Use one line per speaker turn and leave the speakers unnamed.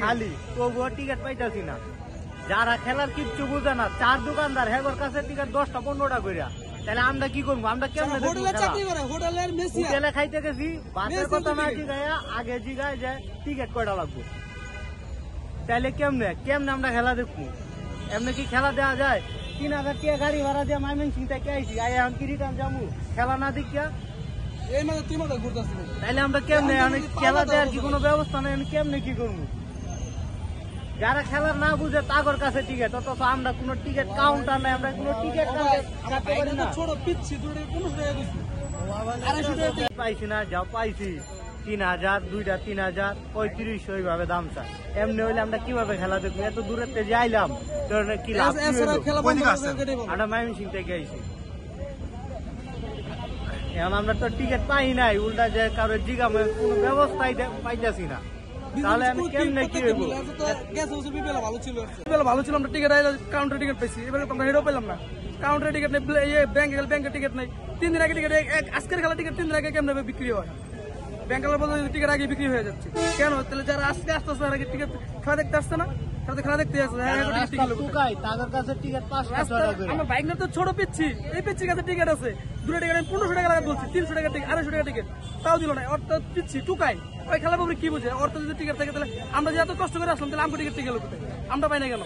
খালি তবুও টিকিট পাইতাছি না। যারা খেলার কিচ্ছু বুঝে না, 4 দোকানদার হেগর কাছে টিকিট 10টা 15টা কইরা, তাহলে আমরা কি করবো? আমরা কেমনে হোটেলে খাইতে গেছি, বাসের কথা না জিগাইয়া আগে জিগায় যে টিকিট কয়টা লাগবো, তাহলে কেমনে আমরা খেলা দেখবো? এমনি কি খেলা দেওয়া যায়? 3000 টাকা গাড়ি ভাড়া দিয়ে ময়মনসিং থেকে আইছি, এখন কি রিটার্ন যাবো খেলা না দেখিয়া? তাইলে আমরা কেমনে খেলা দেওয়ার কি কোনো ব্যবস্থা নেই? আমি কেমনে কি করবো? যারা খেলার না বুঝে তাগর কাছে টিকিট, অথচ আমরা কোনো টিকিট কাউন্টার নাই, আমরা কোনো টিকিট পাইছি না। যাও পাইছি 3000, 2টা 3000, 3500 এইভাবে দাম চাই। এমনি হইলে আমরা কিভাবে খেলা দেখবো? এত দূরের থেকে যাইলাম, কি লাভ? আমরা ময়মনসিং থেকে আইছি, এখন আমরা তো টিকিট পাই নাই, উল্টা যে কারো জিগা কোনো ব্যবস্থাই পাইতেছি না। তাহলে আমি কেমনে কি হইব?
ভালো ছিল, আমরা টিকিট কাউন্টার টিকিট পাইছি, এবারে আমরা হেরেও পেলাম না। কাউন্টার টিকিট নেই, ব্যাংকের টিকিট নেই। 3 দিন আগে টিকিট, আজকের খেলা টিকিট 3 দিন আগে কেমন বিক্রি হয়? ব্যাংকের বলতে টিকিট আগে বিক্রি হয়ে যাচ্ছে কেন? তাহলে যারা আজকে আসতেছে তারা টিকিট খেলা দেখতে আসছে না, খেলা দেখতে আসছে। আমার বাইক না তো ছোট পিচ্ছি, এই পিচ্ছির কাছে টিকিট আছে, 2টা টিকিট 1500 টাকা লাগে বলছি, 300 টাকা টিকিট, 250 টাকা টিকিট, তাও দিল না। অর্থাৎ পিচ্ছি টুকাই, ওই খেলা বাবুর কি বুঝে? অর্থাৎ যদি টিকিট থাকে তাহলে আমরা যে এত কষ্ট করে আসলাম, তাহলে আমাকে টিকিট গেল কোথায়? আমরা পাই না কেন?